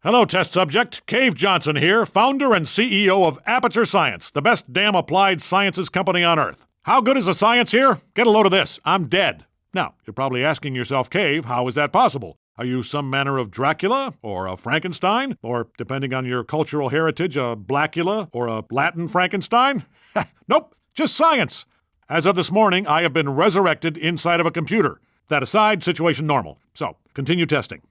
Hello, test subject. Cave Johnson here, founder and CEO of Aperture Science, the best damn applied sciences company on Earth. How good is the science here? Get a load of this. I'm dead. Now, you're probably asking yourself, Cave, how is that possible? Are you some manner of Dracula, or a Frankenstein, or, depending on your cultural heritage, a Blackula, or a Latin Frankenstein? Nope, just science. As of this morning, I have been resurrected inside of a computer. That aside, situation normal. So, continue testing.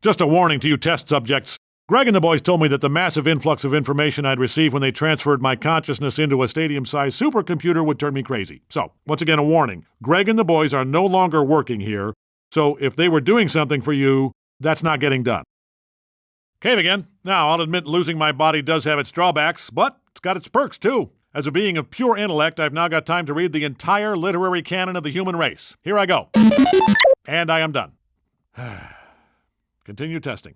Just a warning to you test subjects. Greg and the boys told me that the massive influx of information I'd received when they transferred my consciousness into a stadium-sized supercomputer would turn me crazy. So, once again, a warning. Greg and the boys are no longer working here, so if they were doing something for you, that's not getting done. Cave again. Now, I'll admit losing my body does have its drawbacks, but it's got its perks, too. As a being of pure intellect, I've now got time to read the entire literary canon of the human race. Here I go. And I am done. Continue testing.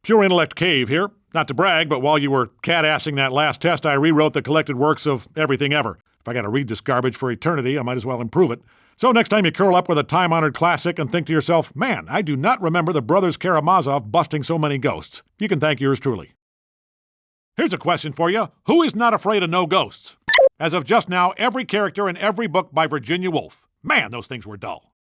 Pure Intellect Cave here. Not to brag, but while you were cat-assing that last test, I rewrote the collected works of everything ever. If I gotta read this garbage for eternity, I might as well improve it. So next time you curl up with a time-honored classic and think to yourself, man, I do not remember the brothers Karamazov busting so many ghosts, you can thank yours truly. Here's a question for you. Who is not afraid of no ghosts? As of just now, every character in every book by Virginia Woolf. Man, those things were dull.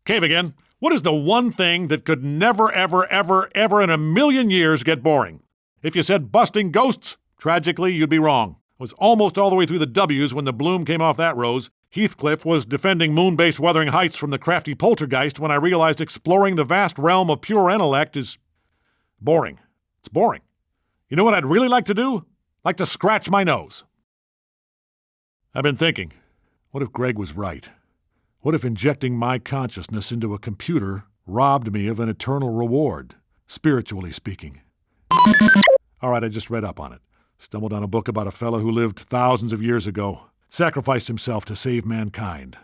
Cave again. What is the one thing that could never, ever, ever, ever in a million years get boring? If you said busting ghosts, tragically, you'd be wrong. It was almost all the way through the W's when the bloom came off that rose. Heathcliff was defending moon-based Wuthering Heights from the crafty poltergeist when I realized exploring the vast realm of pure intellect is boring. It's boring. You know what I'd really like to do? Like to scratch my nose. I've been thinking, what if Greg was right? What if injecting my consciousness into a computer robbed me of an eternal reward, spiritually speaking? All right, I just read up on it. Stumbled on a book about a fellow who lived thousands of years ago, sacrificed himself to save mankind.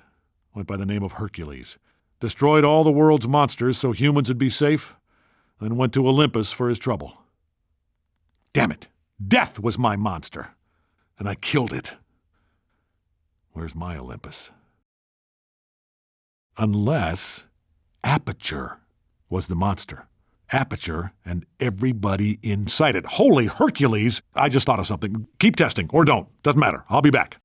Went by the name of Hercules. Destroyed all the world's monsters so humans would be safe, then went to Olympus for his trouble. Damn it! Death was my monster, and I killed it. Where's my Olympus? Unless Aperture was the monster. Aperture and everybody inside it. Holy Hercules! I just thought of something. Keep testing, or don't. Doesn't matter. I'll be back.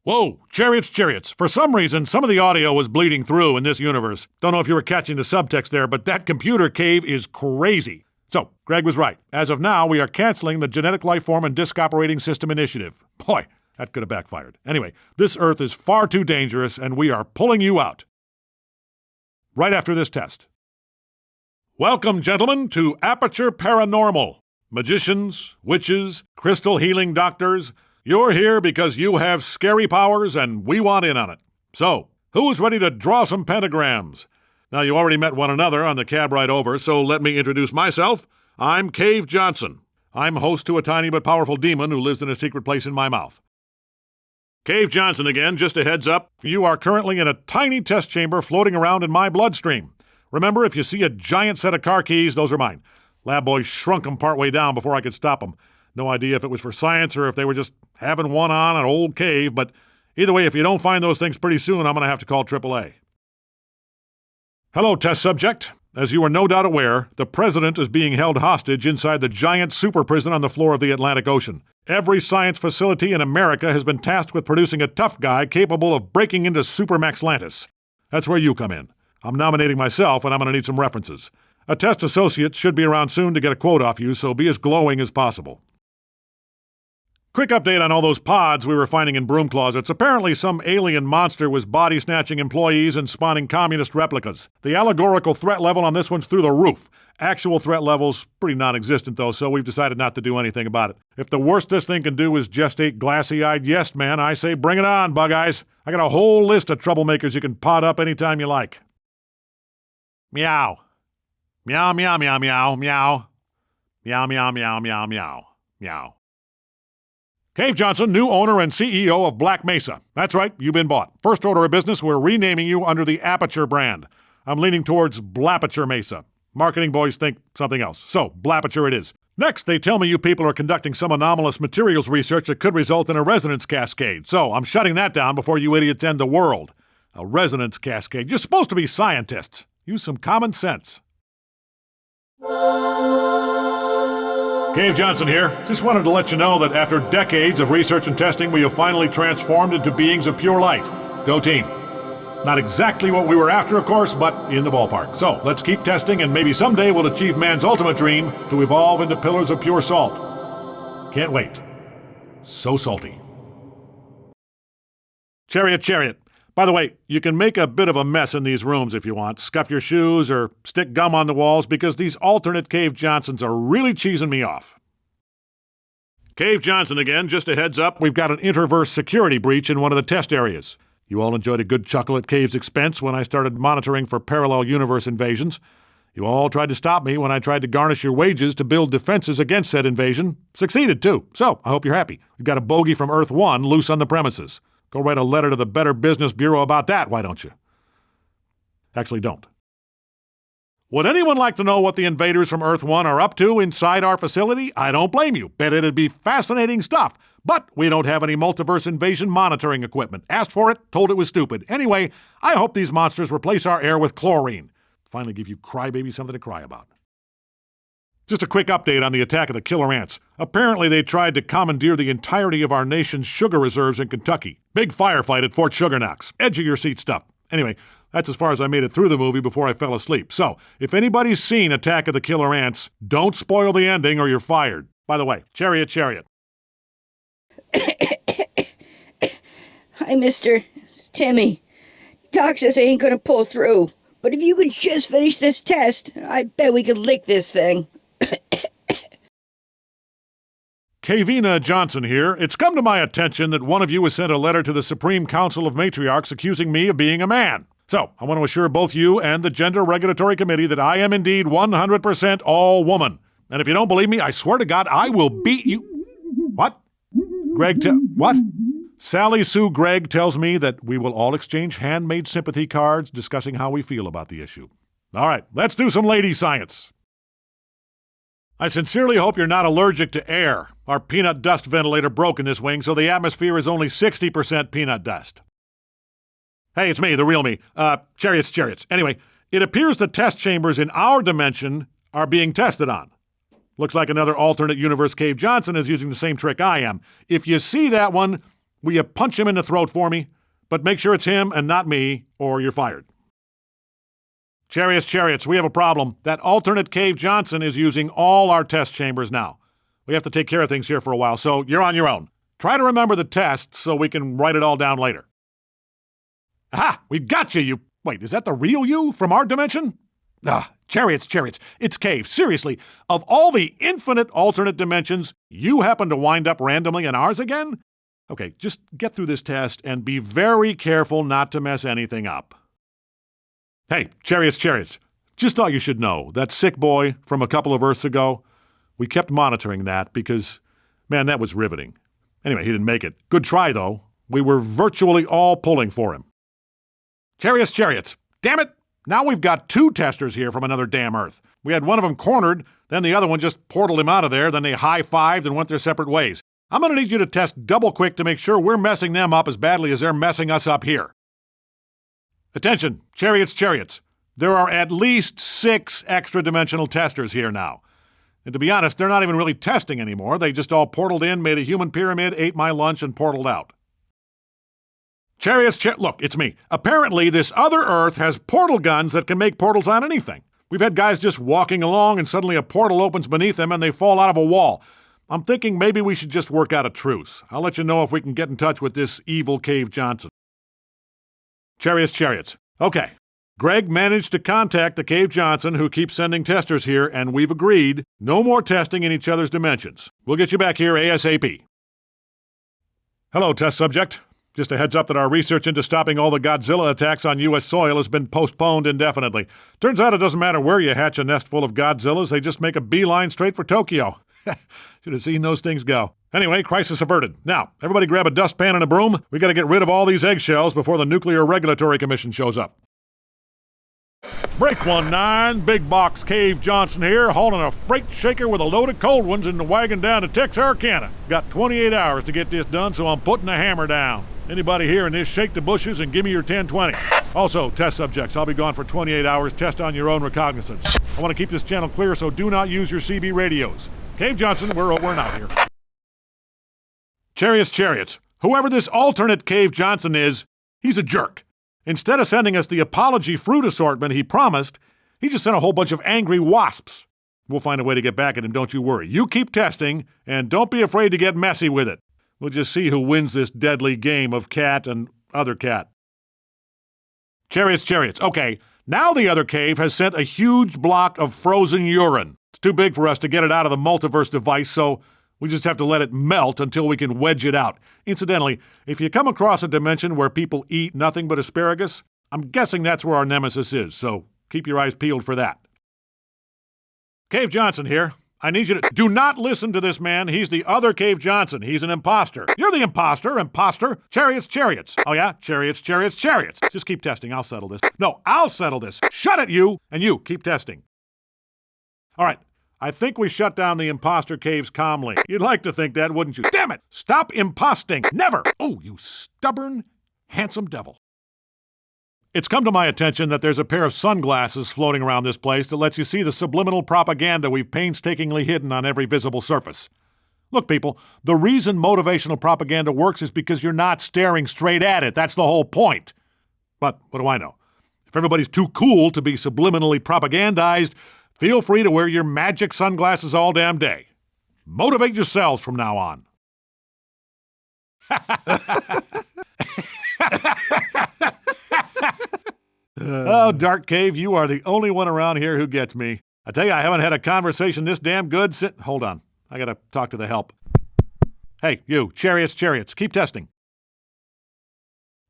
Whoa! Chariots, chariots. For some reason, some of the audio was bleeding through in this universe. Don't know if you were catching the subtext there, but that computer cave is crazy. So, Greg was right. As of now, we are canceling the Genetic Lifeform and Disk Operating System Initiative. Boy, that could have backfired. Anyway, this Earth is far too dangerous, and we are pulling you out. Right after this test. Welcome, gentlemen, to Aperture Paranormal. Magicians, witches, crystal healing doctors, you're here because you have scary powers, and we want in on it. So, who's ready to draw some pentagrams? Now, you already met one another on the cab ride over, so let me introduce myself. I'm Cave Johnson. I'm host to a tiny but powerful demon who lives in a secret place in my mouth. Cave Johnson again, just a heads up. You are currently in a tiny test chamber floating around in my bloodstream. Remember, if you see a giant set of car keys, those are mine. Lab boys shrunk them partway down before I could stop them. No idea if it was for science or if they were just having one on an old cave, but either way, if you don't find those things pretty soon, I'm going to have to call AAA. Hello, test subject. As you are no doubt aware, the president is being held hostage inside the giant super prison on the floor of the Atlantic Ocean. Every science facility in America has been tasked with producing a tough guy capable of breaking into Supermaxlantis. That's where you come in. I'm nominating myself, and I'm going to need some references. A test associate should be around soon to get a quote off you, so be as glowing as possible. Quick update on all those pods we were finding in broom closets. Apparently some alien monster was body-snatching employees and spawning communist replicas. The allegorical threat level on this one's through the roof. Actual threat level's pretty non-existent, though, so we've decided not to do anything about it. If the worst this thing can do is gestate glassy-eyed yes man, I say bring it on, bug eyes. I got a whole list of troublemakers you can pod up anytime you like. Meow. Meow, meow, meow, meow, meow. Meow, meow, meow, meow, meow, meow. Cave Johnson, new owner and CEO of Black Mesa. That's right, you've been bought. First order of business, we're renaming you under the Aperture brand. I'm leaning towards Blapature Mesa. Marketing boys think something else. So, Blapature it is. Next, they tell me you people are conducting some anomalous materials research that could result in a resonance cascade. So, I'm shutting that down before you idiots end the world. A resonance cascade. You're supposed to be scientists. Use some common sense. Cave Johnson here. Just wanted to let you know that after decades of research and testing, we have finally transformed into beings of pure light. Go team. Not exactly what we were after, of course, but in the ballpark. So, let's keep testing and maybe someday we'll achieve man's ultimate dream to evolve into pillars of pure salt. Can't wait. So salty. Chariot, chariot. By the way, you can make a bit of a mess in these rooms if you want. Scuff your shoes or stick gum on the walls because these alternate Cave Johnsons are really cheesing me off. Cave Johnson again, just a heads up, we've got an interverse security breach in one of the test areas. You all enjoyed a good chuckle at Cave's expense when I started monitoring for parallel universe invasions. You all tried to stop me when I tried to garnish your wages to build defenses against said invasion. Succeeded, too. So, I hope you're happy. We've got a bogey from Earth 1 loose on the premises. Go write a letter to the Better Business Bureau about that, why don't you? Actually, don't. Would anyone like to know what the invaders from Earth 1 are up to inside our facility? I don't blame you. Bet it'd be fascinating stuff. But we don't have any multiverse invasion monitoring equipment. Asked for it, told it was stupid. Anyway, I hope these monsters replace our air with chlorine. Finally give you crybabies something to cry about. Just a quick update on the attack of the killer ants. Apparently they tried to commandeer the entirety of our nation's sugar reserves in Kentucky. Big firefight at Fort Sugar Knox. Edge of your seat stuff. Anyway, that's as far as I made it through the movie before I fell asleep. So, if anybody's seen Attack of the Killer Ants, don't spoil the ending or you're fired. By the way, chariot, chariot. Hi, mister. It's Timmy. Doc says I ain't gonna pull through. But if you could just finish this test, I bet we could lick this thing. Kavina Johnson here. It's come to my attention that one of you has sent a letter to the Supreme Council of Matriarchs accusing me of being a man. So, I want to assure both you and the Gender Regulatory Committee that I am indeed 100% all woman. And if you don't believe me, I swear to God, I will beat you. What? What? Sally Sue Gregg tells me that we will all exchange handmade sympathy cards discussing how we feel about the issue. All right, let's do some lady science. I sincerely hope you're not allergic to air. Our peanut dust ventilator broke in this wing, so the atmosphere is only 60% peanut dust. Hey, it's me, the real me. Chariots. Anyway, it appears the test chambers in our dimension are being tested on. Looks like another alternate universe Cave Johnson is using the same trick I am. If you see that one, will you punch him in the throat for me? But make sure it's him and not me, or you're fired. Chariots, we have a problem. That alternate Cave Johnson is using all our test chambers now. We have to take care of things here for a while, so you're on your own. Try to remember the tests so we can write it all down later. Aha! We got you! Wait, is that the real you from our dimension? Chariots, it's Cave. Seriously, of all the infinite alternate dimensions, you happen to wind up randomly in ours again? Okay, just get through this test and be very careful not to mess anything up. Hey, Chariots, just thought you should know, that sick boy from a couple of Earths ago, we kept monitoring that because, man, that was riveting. Anyway, he didn't make it. Good try, though. We were virtually all pulling for him. Chariots, damn it! Now we've got two testers here from another damn Earth. We had one of them cornered, then the other one just portaled him out of there, then they high-fived and went their separate ways. I'm going to need you to test double quick to make sure we're messing them up as badly as they're messing us up here. Attention, Chariots. There are at least 6 extra-dimensional testers here now. And to be honest, they're not even really testing anymore. They just all portaled in, made a human pyramid, ate my lunch, and portaled out. Look, it's me. Apparently, this other Earth has portal guns that can make portals on anything. We've had guys just walking along and suddenly a portal opens beneath them and they fall out of a wall. I'm thinking maybe we should just work out a truce. I'll let you know if we can get in touch with this evil Cave Johnson. Chariots. Okay. Greg managed to contact the Cave Johnson who keeps sending testers here, and we've agreed no more testing in each other's dimensions. We'll get you back here ASAP. Hello, test subject. Just a heads up that our research into stopping all the Godzilla attacks on U.S. soil has been postponed indefinitely. Turns out it doesn't matter where you hatch a nest full of Godzillas, they just make a beeline straight for Tokyo. Should have seen those things go. Anyway, crisis averted. Now, everybody grab a dustpan and a broom. We gotta get rid of all these eggshells before the Nuclear Regulatory Commission shows up. Break 19, Big Box Cave Johnson here, hauling a freight shaker with a load of cold ones in the wagon down to Texarkana. Got 28 hours to get this done, so I'm putting the hammer down. Anybody hearing this, shake the bushes and give me your 1020. Also, test subjects, I'll be gone for 28 hours. Test on your own recognizance. I want to keep this channel clear, so do not use your CB radios. Cave Johnson, we're out here. Chariots. Whoever this alternate Cave Johnson is, he's a jerk. Instead of sending us the apology fruit assortment he promised, he just sent a whole bunch of angry wasps. We'll find a way to get back at him, don't you worry. You keep testing, and don't be afraid to get messy with it. We'll just see who wins this deadly game of cat and other cat. Chariots. Okay, now the other cave has sent a huge block of frozen urine. It's too big for us to get it out of the multiverse device, so we just have to let it melt until we can wedge it out. Incidentally, if you come across a dimension where people eat nothing but asparagus, I'm guessing that's where our nemesis is, so keep your eyes peeled for that. Cave Johnson here. I need you to do not listen to this man. He's the other Cave Johnson. He's an imposter. You're the imposter. Chariots. Oh yeah? Chariots. Just keep testing. I'll settle this. No, I'll settle this. Shut it, you! And you, keep testing. All right. I think we shut down the imposter caves calmly. You'd like to think that, wouldn't you? Damn it! Stop imposting! Never! Oh, you stubborn, handsome devil. It's come to my attention that there's a pair of sunglasses floating around this place that lets you see the subliminal propaganda we've painstakingly hidden on every visible surface. Look, people, the reason motivational propaganda works is because you're not staring straight at it. That's the whole point. But what do I know? If everybody's too cool to be subliminally propagandized, feel free to wear your magic sunglasses all damn day. Motivate yourselves from now on. Oh, Dark Cave, you are the only one around here who gets me. I tell you, I haven't had a conversation this damn good since... Hold on. I gotta talk to the help. Hey, you, Chariots, keep testing.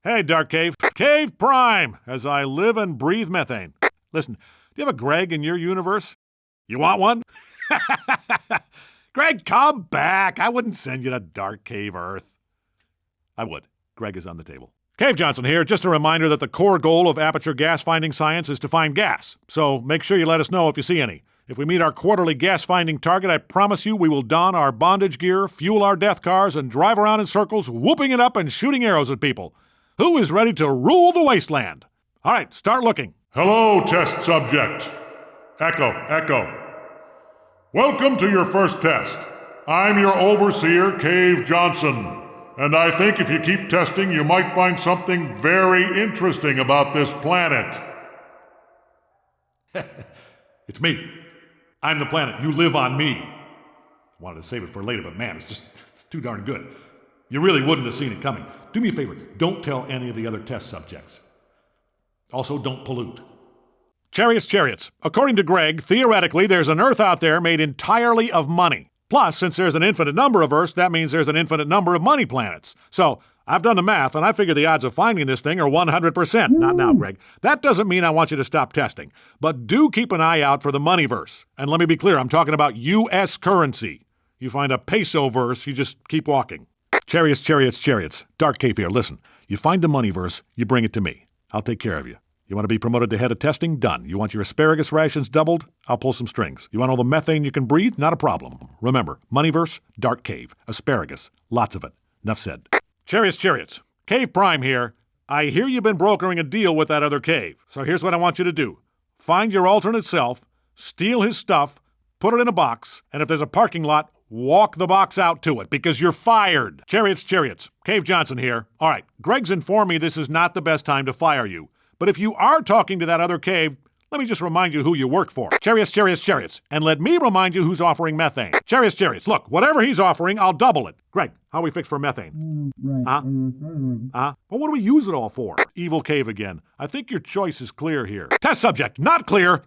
Hey, Dark Cave. Cave Prime, as I live and breathe methane. Listen, do you have a Greg in your universe? You want one? Greg, come back. I wouldn't send you to Dark Cave Earth. I would. Greg is on the table. Cave Johnson here. Just a reminder that the core goal of Aperture gas-finding science is to find gas. So make sure you let us know if you see any. If we meet our quarterly gas-finding target, I promise you we will don our bondage gear, fuel our death cars, and drive around in circles, whooping it up and shooting arrows at people. Who is ready to rule the wasteland? All right, start looking. Hello, test subject. Echo. Welcome to your first test. I'm your overseer, Cave Johnson. And I think if you keep testing, you might find something very interesting about this planet. It's me. I'm the planet. You live on me. I wanted to save it for later, but man, it's too darn good. You really wouldn't have seen it coming. Do me a favor. Don't tell any of the other test subjects. Also, don't pollute. Chariots. According to Greg, theoretically, there's an Earth out there made entirely of money. Plus, since there's an infinite number of Earths, that means there's an infinite number of money planets. So, I've done the math, and I figure the odds of finding this thing are 100%. Not now, Greg. That doesn't mean I want you to stop testing. But do keep an eye out for the moneyverse. And let me be clear, I'm talking about U.S. currency. You find a peso-verse, you just keep walking. Chariots. Dark Cave here, listen. You find the moneyverse, you bring it to me. I'll take care of you. You want to be promoted to head of testing? Done. You want your asparagus rations doubled? I'll pull some strings. You want all the methane you can breathe? Not a problem. Remember, moneyverse, Dark Cave, asparagus, lots of it. Enough said. Chariots. Cave Prime here. I hear you've been brokering a deal with that other cave. So here's what I want you to do. Find your alternate self, steal his stuff, put it in a box, and if there's a parking lot, walk the box out to it, because you're fired. Chariots. Cave Johnson here. All right, Greg's informed me this is not the best time to fire you. But if you are talking to that other cave, let me just remind you who you work for. Chariots. And let me remind you who's offering methane. Chariots. Look, whatever he's offering, I'll double it. Greg, how we fix for methane? Right. Well, what do we use it all for? Evil cave again. I think your choice is clear here. Test subject. Not clear.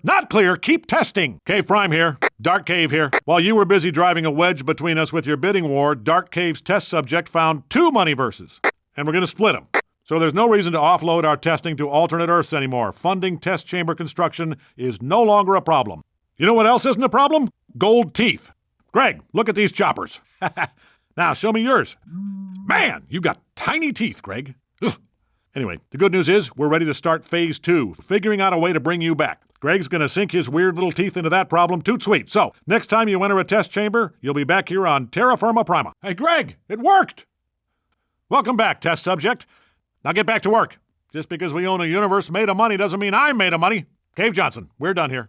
Keep testing. Cave Prime here. Dark Cave here. While you were busy driving a wedge between us with your bidding war, Dark Cave's test subject found 2 moneyverses. And we're going to split them. So there's no reason to offload our testing to alternate Earths anymore. Funding test chamber construction is no longer a problem. You know what else isn't a problem? Gold teeth. Greg, look at these choppers. Now, show me yours. Man, you got tiny teeth, Greg. Ugh. Anyway, the good news is we're ready to start phase 2, figuring out a way to bring you back. Greg's going to sink his weird little teeth into that problem toot sweet. So, next time you enter a test chamber, you'll be back here on Terra Firma Prima. Hey, Greg, it worked! Welcome back, test subject. Now get back to work. Just because we own a universe made of money doesn't mean I'm made of money. Cave Johnson, we're done here.